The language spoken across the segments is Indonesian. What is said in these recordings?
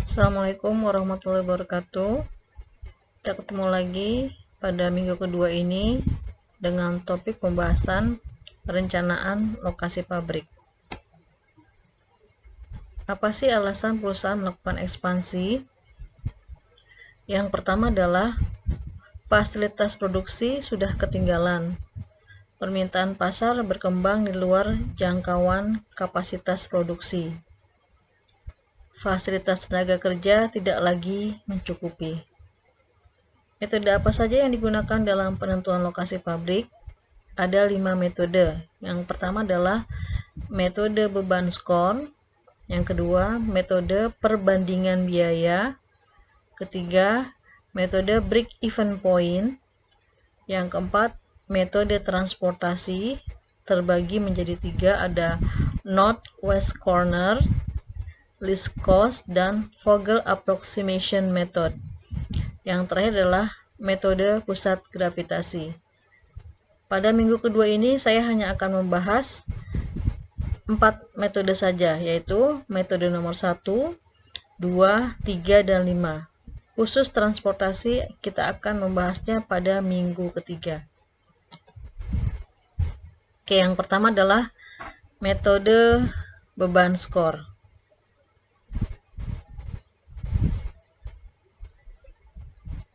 Assalamualaikum warahmatullahi wabarakatuh. Kita ketemu lagi pada minggu kedua ini dengan topik pembahasan perencanaan lokasi pabrik. Apa sih alasan perusahaan melakukan ekspansi? Yang pertama adalah fasilitas produksi sudah ketinggalan. Permintaan pasar berkembang di luar jangkauan kapasitas produksi. Fasilitas tenaga kerja tidak lagi mencukupi. Metode apa saja yang digunakan dalam penentuan lokasi pabrik? Ada 5 metode. Yang pertama adalah metode beban skor. Yang kedua, metode perbandingan biaya. Ketiga, metode break-even point. Yang keempat, metode transportasi. Terbagi menjadi 3, ada North-West Corner, Least Cost, dan Vogel Approximation Method. Yang terakhir adalah metode pusat gravitasi. Pada minggu kedua ini saya hanya akan membahas 4 metode saja, yaitu metode nomor 1, 2, 3, dan 5. Khusus transportasi kita akan membahasnya pada minggu ketiga. Oke, yang pertama adalah metode beban skor.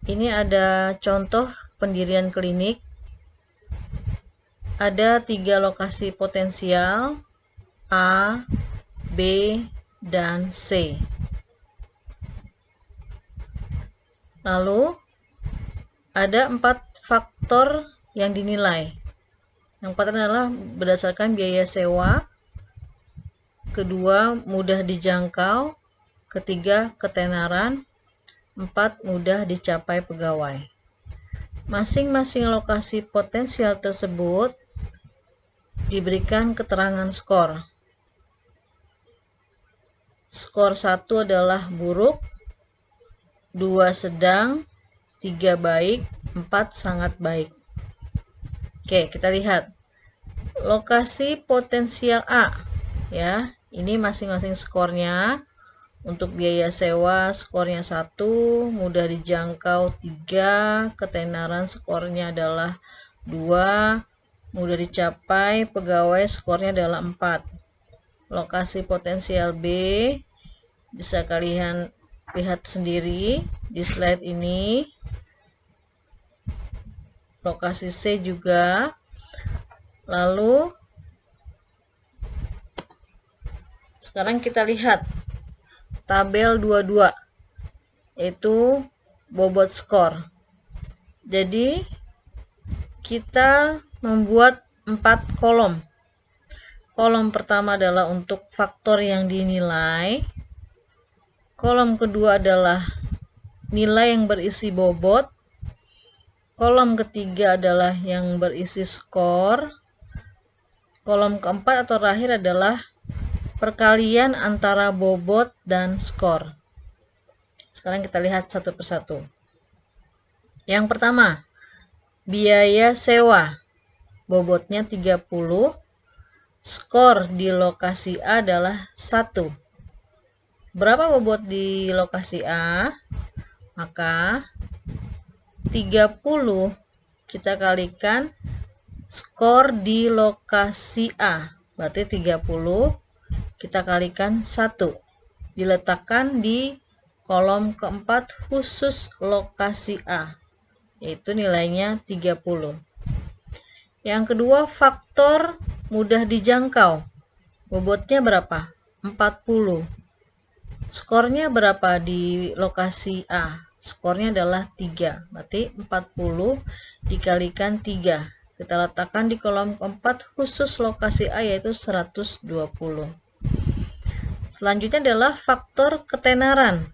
Ini ada contoh pendirian klinik. Ada 3 lokasi potensial, A, B, dan C. Lalu ada 4 faktor yang dinilai. Yang pertama adalah berdasarkan biaya sewa, kedua mudah dijangkau, ketiga ketenaran, 4 mudah dicapai pegawai. Masing-masing lokasi potensial tersebut diberikan keterangan skor. Skor 1 adalah buruk, 2 sedang, 3 baik, 4 sangat baik. Oke, kita lihat. Lokasi potensial A, ya. Ini masing-masing skornya. Untuk biaya sewa skornya 1, mudah dijangkau 3, ketenaran skornya adalah 2, mudah dicapai pegawai skornya adalah 4. Lokasi potensial B bisa kalian lihat sendiri di slide ini. Lokasi C juga. Lalu sekarang kita lihat tabel 22, yaitu bobot skor. Jadi kita membuat 4 kolom. Kolom pertama adalah untuk faktor yang dinilai. Kolom kedua adalah nilai yang berisi bobot. Kolom ketiga adalah yang berisi skor. Kolom keempat atau terakhir adalah perkalian antara bobot dan skor. Sekarang kita lihat satu persatu. Yang pertama, biaya sewa. Bobotnya 30. Skor di lokasi A adalah 1. Berapa bobot di lokasi A? Maka 30 kita kalikan skor di lokasi A. Berarti 30 kita kalikan 1. Diletakkan di kolom keempat khusus lokasi A, yaitu nilainya 30. Yang kedua, faktor mudah dijangkau. Bobotnya berapa? 40. Skornya berapa di lokasi A? Skornya adalah 3. Berarti 40 dikalikan 3. Kita letakkan di kolom keempat khusus lokasi A, yaitu 120. Selanjutnya adalah faktor ketenaran.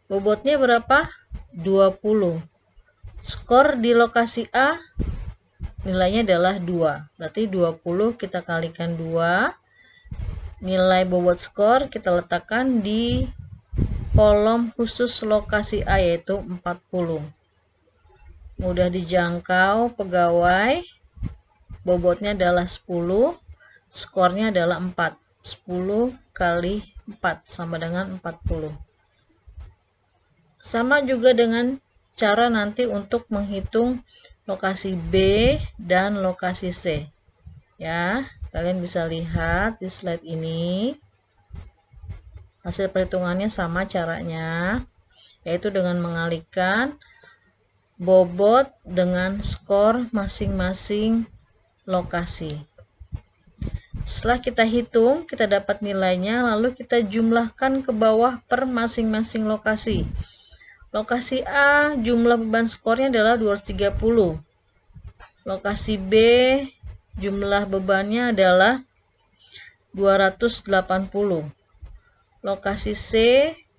Bobotnya berapa? 20. Skor di lokasi A nilainya adalah 2. Berarti 20 kita kalikan 2. Nilai bobot skor kita letakkan di kolom khusus lokasi A, yaitu 40. Mudah dijangkau pegawai. Bobotnya adalah 10. Skornya adalah 4. 10 kali 4 sama dengan 40. Sama juga dengan cara nanti untuk menghitung lokasi B dan lokasi C. Ya, kalian bisa lihat di slide ini. Hasil perhitungannya sama caranya, yaitu dengan mengalihkan bobot dengan skor masing-masing lokasi. Setelah kita hitung, kita dapat nilainya, lalu kita jumlahkan ke bawah per masing-masing lokasi. Lokasi A, jumlah beban skornya adalah 230. Lokasi B, jumlah bebannya adalah 280. Lokasi C,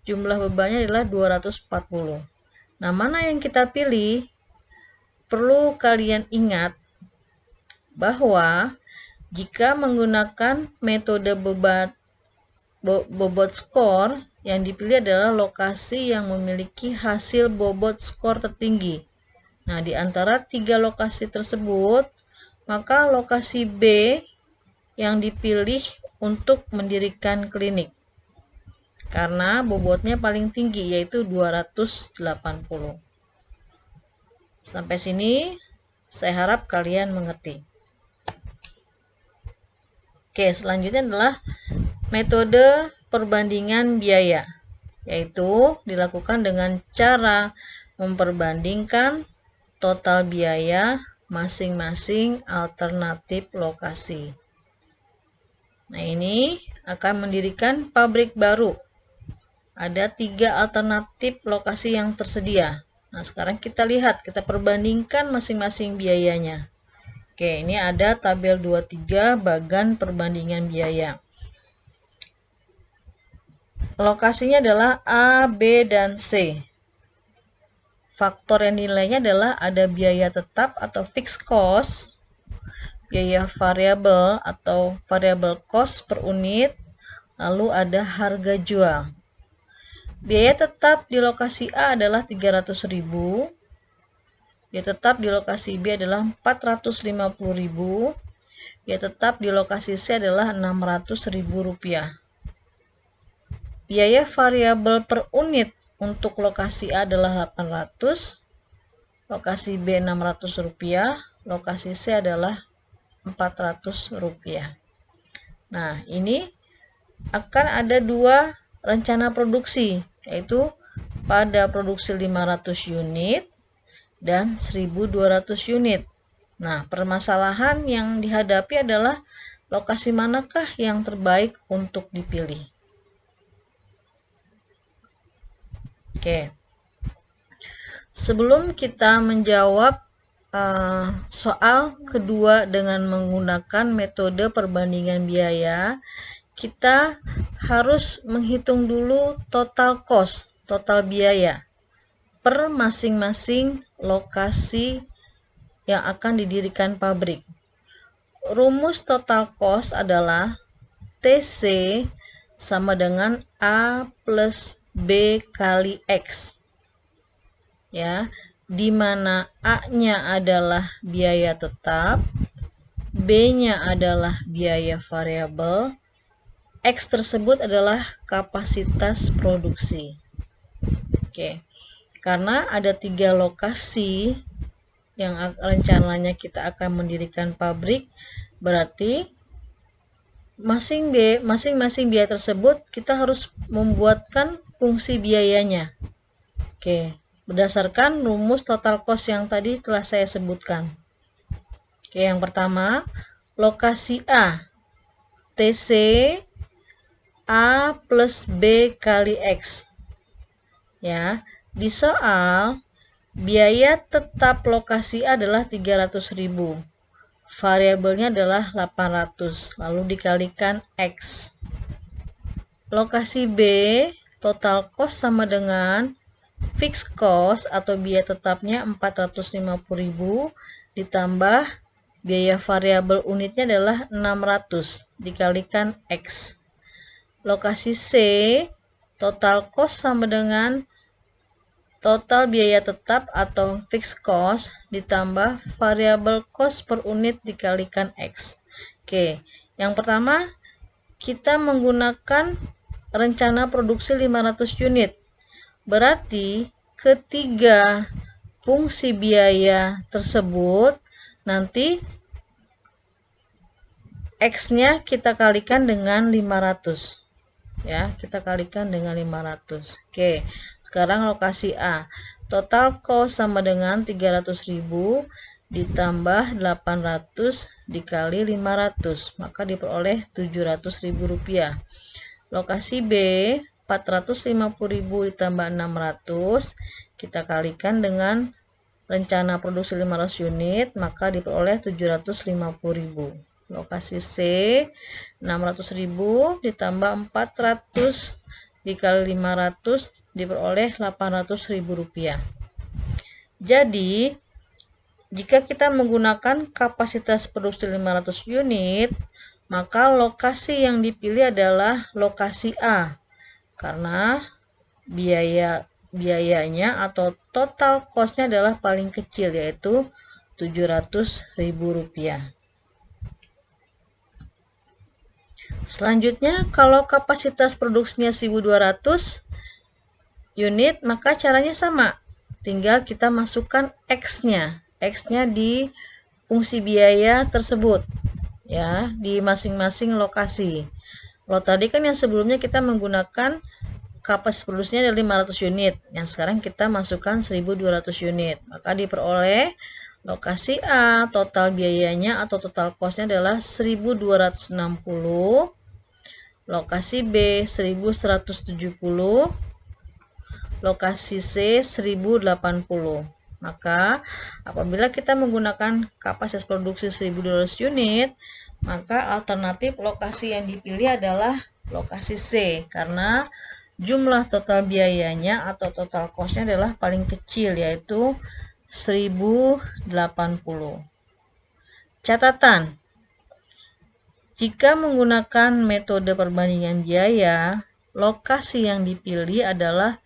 jumlah bebannya adalah 240. Nah, mana yang kita pilih? Perlu kalian ingat bahwa jika menggunakan metode bobot skor, yang dipilih adalah lokasi yang memiliki hasil bobot skor tertinggi. Nah, di antara 3 lokasi tersebut, maka lokasi B yang dipilih untuk mendirikan klinik. Karena bobotnya paling tinggi, yaitu 280. Sampai sini, saya harap kalian mengerti. Oke, selanjutnya adalah metode perbandingan biaya, yaitu dilakukan dengan cara memperbandingkan total biaya masing-masing alternatif lokasi. Nah, ini akan mendirikan pabrik baru. Ada 3 alternatif lokasi yang tersedia. Nah, sekarang kita lihat, kita perbandingkan masing-masing biayanya. Oke, ini ada tabel 23 bagan perbandingan biaya. Lokasinya adalah A, B, dan C. Faktor yang nilainya adalah ada biaya tetap atau fixed cost, biaya variabel atau variable cost per unit, lalu ada harga jual. Biaya tetap di lokasi A adalah 300.000. Biaya tetap di lokasi B adalah 450.000. Biaya tetap di lokasi C adalah 600.000 rupiah. Biaya variabel per unit untuk lokasi A adalah 800, lokasi B 600 rupiah, lokasi C adalah 400 rupiah. Nah, ini akan ada 2 rencana produksi, yaitu pada produksi 500 unit dan 1.200 unit. Nah, permasalahan yang dihadapi adalah lokasi manakah yang terbaik untuk dipilih. Oke. Sebelum kita menjawab soal kedua dengan menggunakan metode perbandingan biaya, kita harus menghitung dulu total cost, total biaya per masing-masing lokasi yang akan didirikan pabrik. Rumus total cost adalah TC sama dengan A plus B kali X. Ya, di mana A-nya adalah biaya tetap, B-nya adalah biaya variabel, X tersebut adalah kapasitas produksi. Oke, karena ada 3 lokasi yang rencananya kita akan mendirikan pabrik, berarti masing-masing biaya tersebut kita harus membuatkan fungsi biayanya. Oke, berdasarkan rumus total cost yang tadi telah saya sebutkan. Oke, yang pertama, lokasi A, TC A plus B kali X. Ya, di soal biaya tetap lokasi A adalah 300.000. Variabelnya adalah 800, lalu dikalikan X. Lokasi B, total cost sama dengan fixed cost atau biaya tetapnya 450.000 ditambah biaya variabel unitnya adalah 600 dikalikan X. Lokasi C, total cost sama dengan total biaya tetap atau fixed cost ditambah variabel cost per unit dikalikan X. Oke, yang pertama kita menggunakan rencana produksi 500 unit. Berarti ketiga fungsi biaya tersebut, nanti X-nya kita kalikan dengan 500. Ya, kita kalikan dengan 500. Oke, sekarang lokasi A. Total cost sama dengan 300.000 ditambah 800 dikali 500, maka diperoleh 700.000 rupiah. Lokasi B, 450.000 ditambah 600, kita kalikan dengan rencana produksi 500 unit, maka diperoleh 750.000. Lokasi C, 600.000 ditambah 400 dikali 500 diperoleh 800.000 rupiah. Jadi, jika kita menggunakan kapasitas produksi 500 unit, maka lokasi yang dipilih adalah lokasi A, karena biayanya atau total cost-nya adalah paling kecil, yaitu 700.000 rupiah. Selanjutnya, kalau kapasitas produksinya 1.200 unit, maka caranya sama. Tinggal kita masukkan X-nya. X-nya di fungsi biaya tersebut, ya, di masing-masing lokasi. Kalau tadi kan yang sebelumnya kita menggunakan kapasitas produksinya dari 500 unit, yang sekarang kita masukkan 1.200 unit, maka diperoleh lokasi A total biayanya atau total cost-nya adalah 1.260, lokasi B 1.170, lokasi C 1.080. Maka apabila kita menggunakan kapasitas produksi 1.200 unit, maka alternatif lokasi yang dipilih adalah lokasi C, karena jumlah total biayanya atau total cost-nya adalah paling kecil, yaitu 1.080. Catatan, jika menggunakan metode perbandingan biaya, lokasi yang dipilih adalah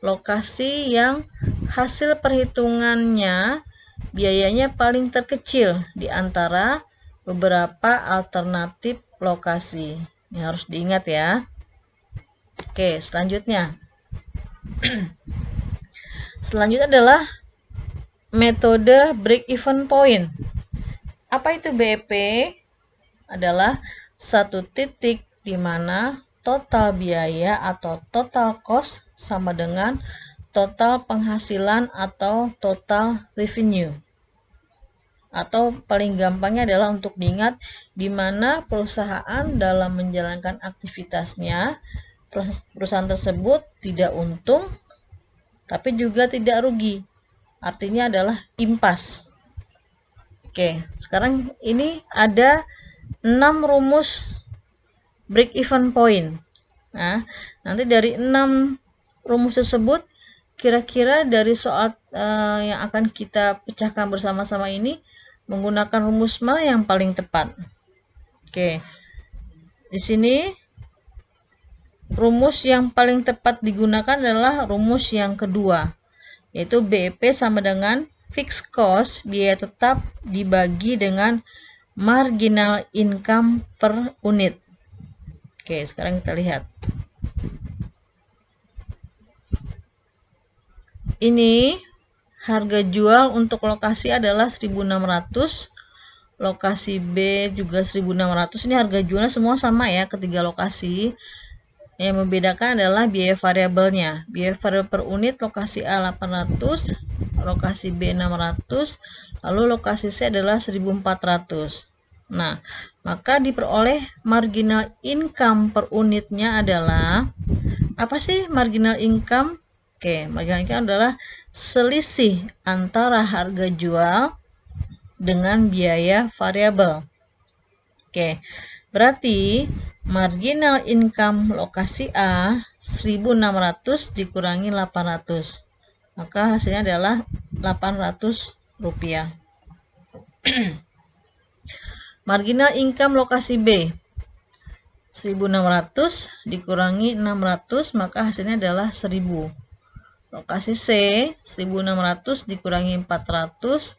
lokasi yang hasil perhitungannya biayanya paling terkecil di antara beberapa alternatif lokasi. Ini harus diingat ya. Oke, selanjutnya. Selanjutnya adalah metode break-even point. Apa itu BEP? Adalah satu titik di mana total biaya atau total cost sama dengan total penghasilan atau total revenue. Atau paling gampangnya adalah untuk diingat di mana perusahaan dalam menjalankan aktivitasnya, perusahaan tersebut tidak untung tapi juga tidak rugi. Artinya adalah impas. Oke, sekarang ini ada 6 rumus break even point. Nah, nanti dari 6 rumus tersebut, kira-kira dari soal yang akan kita pecahkan bersama-sama ini menggunakan rumus mana yang paling tepat? Oke, di sini rumus yang paling tepat digunakan adalah rumus yang kedua, yaitu BEP sama dengan fixed cost, biaya tetap dibagi dengan marginal income per unit. Oke, sekarang kita lihat. Ini harga jual untuk lokasi adalah 1.600, lokasi B juga 1.600. Ini harga jualnya semua sama ya, ketiga lokasi. Yang membedakan adalah biaya variabelnya. Biaya variabel per unit lokasi A 800, lokasi B 600, lalu lokasi C adalah 1.400. Nah, maka diperoleh marginal income per unitnya adalah, apa sih marginal income? Oke, marginal income adalah selisih antara harga jual dengan biaya variabel. Oke, berarti marginal income lokasi A 1.600 dikurangi 800. Maka hasilnya adalah 800 rupiah. Marginal income lokasi B 1.600 dikurangi 600, maka hasilnya adalah 1.000. Lokasi C 1.600 dikurangi 400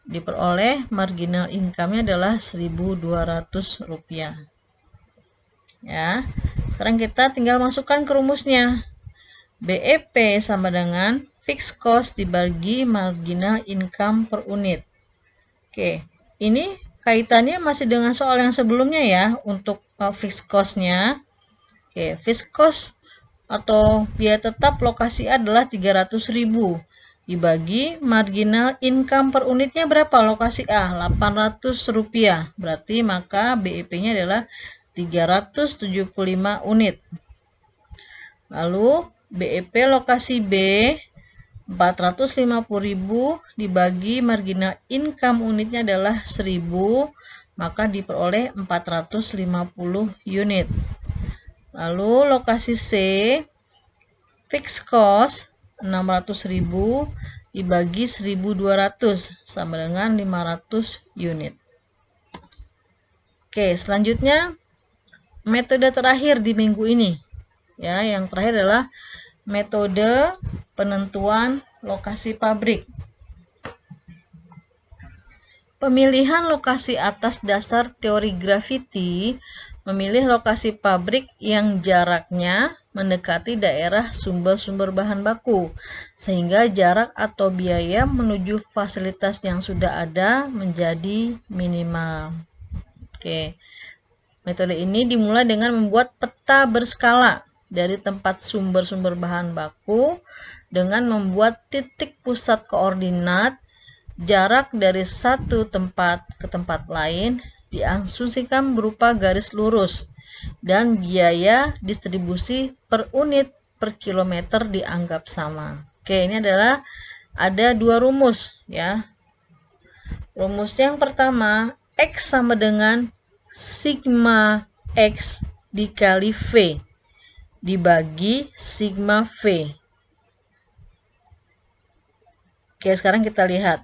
diperoleh marginal income-nya adalah 1.200 rupiah. Ya, sekarang kita tinggal masukkan ke rumusnya. BEP sama dengan fixed cost dibagi marginal income per unit. Oke, ini kaitannya masih dengan soal yang sebelumnya ya, untuk fixed cost-nya. Oke, fixed cost atau biaya tetap lokasi A adalah 300.000 dibagi marginal income per unitnya berapa lokasi A? 800 rupiah. Berarti maka BEP-nya adalah 375 unit. Lalu BEP lokasi B 450.000 dibagi marginal income unitnya adalah 1000, maka diperoleh 450 unit. Lalu lokasi C fixed cost 600.000 dibagi 1200 sama dengan 500 unit. Oke, selanjutnya metode terakhir di minggu ini. Ya, yang terakhir adalah metode penentuan lokasi pabrik. Pemilihan lokasi atas dasar teori graviti memilih lokasi pabrik yang jaraknya mendekati daerah sumber-sumber bahan baku, sehingga jarak atau biaya menuju fasilitas yang sudah ada menjadi minimal. Oke, metode ini dimulai dengan membuat peta berskala dari tempat sumber-sumber bahan baku dengan membuat titik pusat koordinat, jarak dari satu tempat ke tempat lain diasumsikan berupa garis lurus, dan biaya distribusi per unit per kilometer dianggap sama. Oke, ini adalah ada dua rumus ya. Rumus yang pertama, X sama dengan sigma X dikali V dibagi sigma V. Oke, sekarang kita lihat.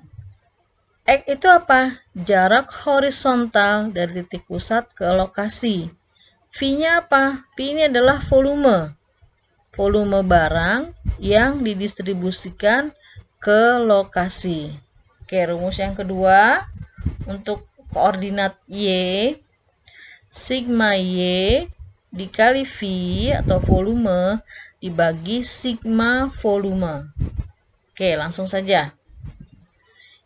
X itu apa? Jarak horizontal dari titik pusat ke lokasi. V-nya apa? V ini adalah volume. Volume barang yang didistribusikan ke lokasi. Oke, rumus yang kedua untuk koordinat Y, sigma Y dikali V atau volume dibagi sigma volume. Oke, langsung saja.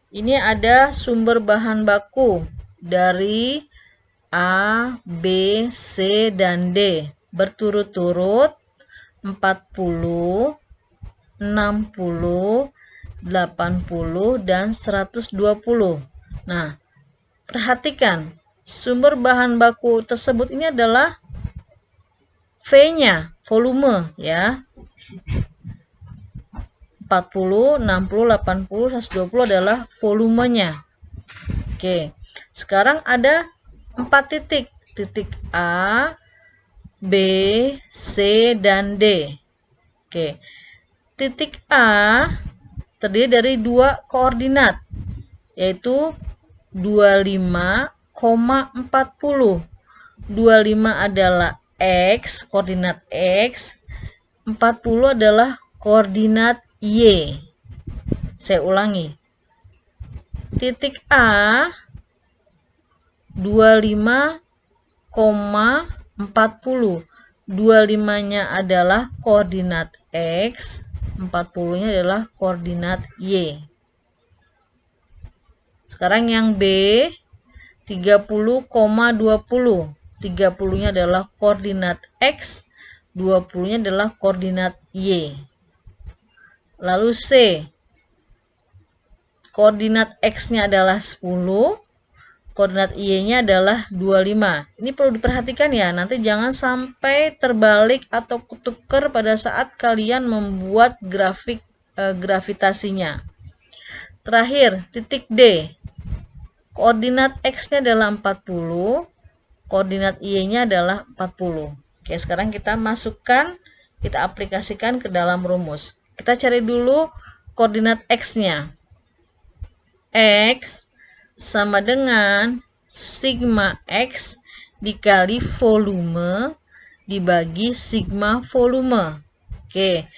Ini ada sumber bahan baku dari A, B, C, dan D berturut-turut 40, 60, 80, dan 120. Nah, perhatikan, sumber bahan baku tersebut ini adalah V-nya, volume ya. 40, 60, 80, 120 adalah volumenya. Oke, sekarang ada 4 titik. Titik A, B, C, dan D. Oke, titik A terdiri dari dua koordinat, yaitu 25,40. 25 adalah X, koordinat X. 40 adalah koordinat Y. Saya ulangi. Titik A 25,40. 25-nya adalah koordinat X, 40-nya adalah koordinat Y. Sekarang yang B 30,20. 30-nya adalah koordinat X, 20-nya adalah koordinat Y. Lalu C, koordinat X-nya adalah 10, koordinat Y-nya adalah 25. Ini perlu diperhatikan ya, nanti jangan sampai terbalik atau ketukar pada saat kalian membuat grafik gravitasinya. Terakhir, titik D, koordinat X-nya adalah 40, koordinat Y-nya adalah 40. Oke, sekarang kita masukkan, kita aplikasikan ke dalam rumus. Kita cari dulu koordinat X-nya. X sama dengan sigma X dikali volume dibagi sigma volume. Oke,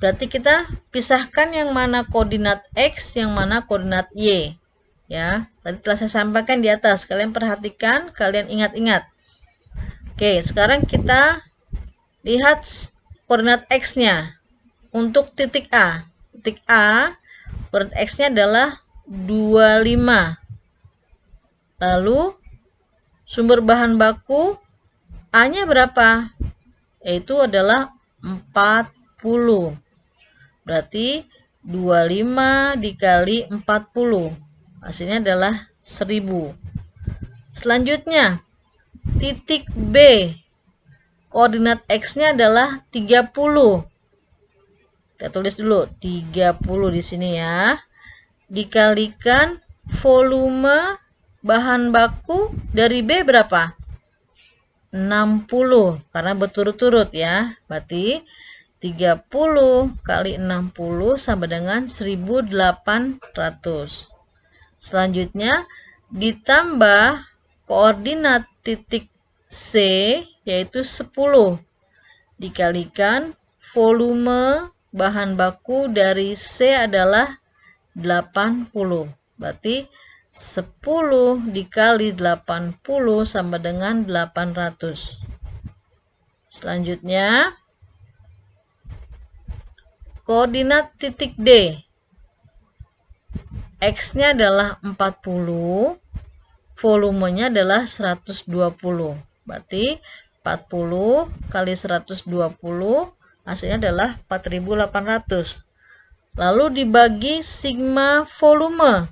berarti kita pisahkan yang mana koordinat X, yang mana koordinat Y. Ya, tadi telah saya sampaikan di atas. Kalian perhatikan, kalian ingat-ingat. Oke, sekarang kita lihat koordinat X-nya. Untuk titik A, titik A, koordinat X-nya adalah 25. Lalu sumber bahan baku A-nya berapa? Yaitu adalah 40. Berarti 25 dikali 40. Hasilnya adalah 1000. Selanjutnya, titik B. Koordinat X-nya adalah 30. Kita tulis dulu 30 di sini ya. Dikalikan volume bahan baku dari B berapa? 60. Karena berturut-turut ya. Berarti 30 kali 60 sama dengan 1800. Selanjutnya ditambah koordinat titik C yaitu 10 dikalikan volume bahan baku dari C adalah 80. Berarti 10 dikali 80 sama dengan 800. Selanjutnya koordinat titik D. X-nya adalah 40, volumenya adalah 120. Berarti 40 kali 120 hasilnya adalah 4800. Lalu dibagi sigma volume.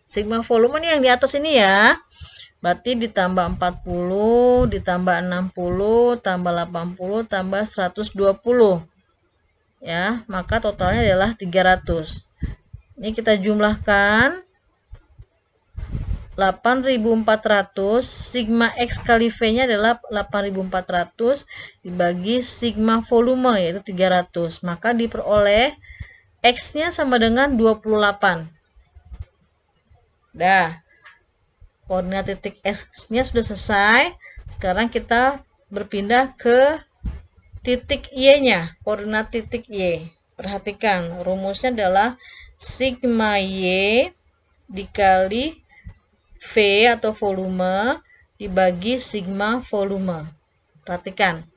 Sigma volume ini yang di atas ini ya. Berarti ditambah 40, ditambah 60, tambah 80, tambah 120. Ya, maka totalnya adalah 300. Ini kita jumlahkan 8400, sigma X kali V-nya adalah 8400 dibagi sigma volume yaitu 300. Maka diperoleh X-nya sama dengan 28. Dah. Koordinat titik X-nya sudah selesai. Sekarang kita berpindah ke titik Y-nya, koordinat titik Y. Perhatikan, rumusnya adalah sigma Y dikali V atau volume dibagi sigma volume. Perhatikan.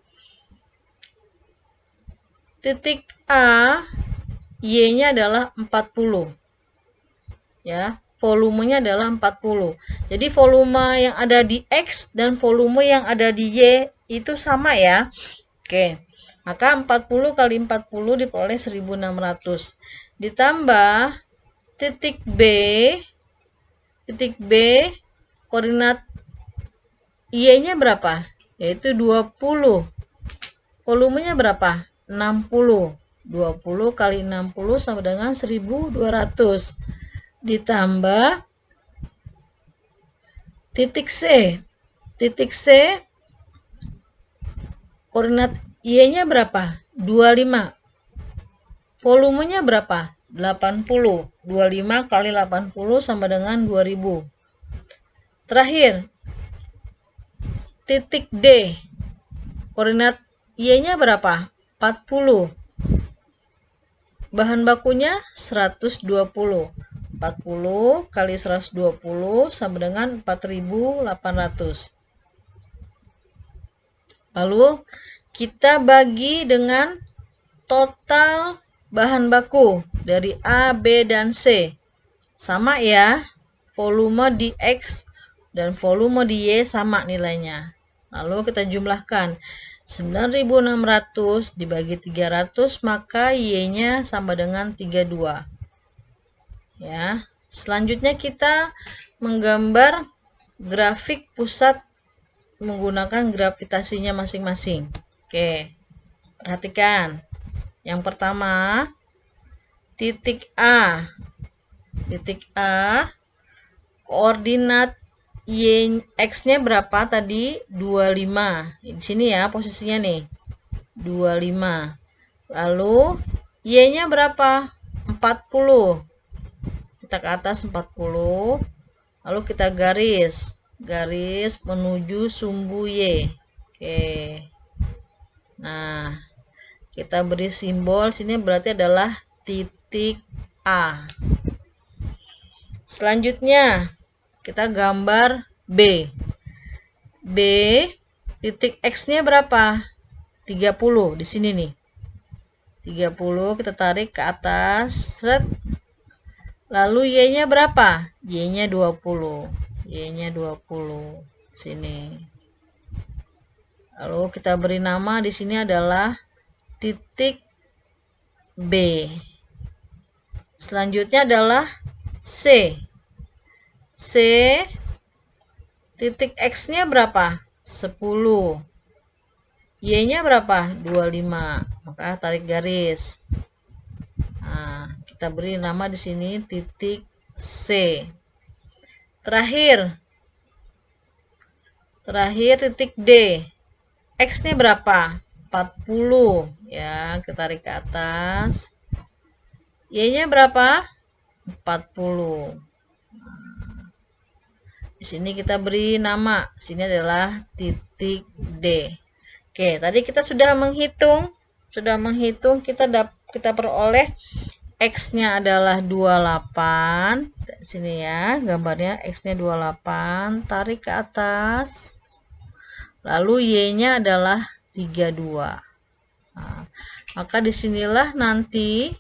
Titik A, Y-nya adalah 40. Ya, volumenya adalah 40. Jadi volume yang ada di X dan volume yang ada di Y itu sama ya. Oke. Maka 40 kali 40 diperoleh 1600. Ditambah titik B, koordinat Y-nya berapa? Yaitu 20. Volumenya berapa? 60. 20 kali 60 sama dengan 1200. Ditambah titik C. Titik C, koordinat Y-nya berapa? 25. Volumenya berapa? 80. 25 kali 80 sama dengan 2000. Terakhir, titik D. Koordinat Y-nya berapa? 40. Bahan bakunya 120. 40 kali 120 sama dengan 4800. Lalu kita bagi dengan total bahan baku dari A, B, dan C. Sama ya, volume di X dan volume di Y sama nilainya. Lalu kita jumlahkan 9600 dibagi 300, maka Y-nya sama dengan 32. Ya, selanjutnya kita menggambar grafik pusat menggunakan gravitasinya masing-masing. Oke, perhatikan. Yang pertama, titik A. Titik A, koordinat X-nya berapa tadi? 25. Di sini ya posisinya nih. 25. Lalu Y-nya berapa? 40. Kita ke atas 40. Lalu kita garis menuju sumbu Y. Oke. Nah, kita beri simbol sini berarti adalah titik A. Selanjutnya kita gambar B. Titik X-nya berapa? 30 di sini nih. 30 kita tarik ke atas, seret. Lalu Y-nya berapa? Y-nya 20. Y-nya 20. Sini. Lalu kita beri nama di sini adalah titik B. Selanjutnya adalah C. C titik X-nya berapa? 10. Y-nya berapa? 25. Maka tarik garis. Nah, kita beri nama di sini titik C. Terakhir titik D. X-nya berapa? 40. Ya, kita tarik ke atas. Y-nya berapa? 40. Di sini kita beri nama. Sini adalah titik D. Oke, tadi kita sudah menghitung. Kita peroleh X-nya adalah 28. Sini ya, gambarnya X-nya 28. Tarik ke atas. Lalu Y-nya adalah 32. Nah, maka disinilah nanti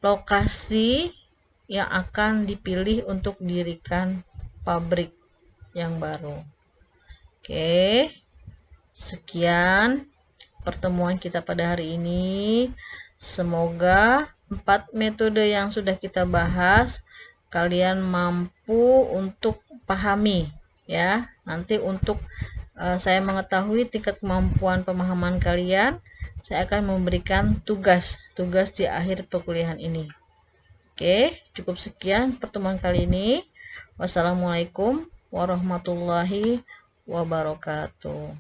lokasi yang akan dipilih untuk didirikan pabrik yang baru. Oke, sekian pertemuan kita pada hari ini. Semoga 4 metode yang sudah kita bahas kalian mampu untuk pahami ya. Nanti untuk saya mengetahui tingkat kemampuan pemahaman kalian, saya akan memberikan tugas di akhir perkuliahan ini. Oke, cukup sekian pertemuan kali ini. Wassalamualaikum warahmatullahi wabarakatuh.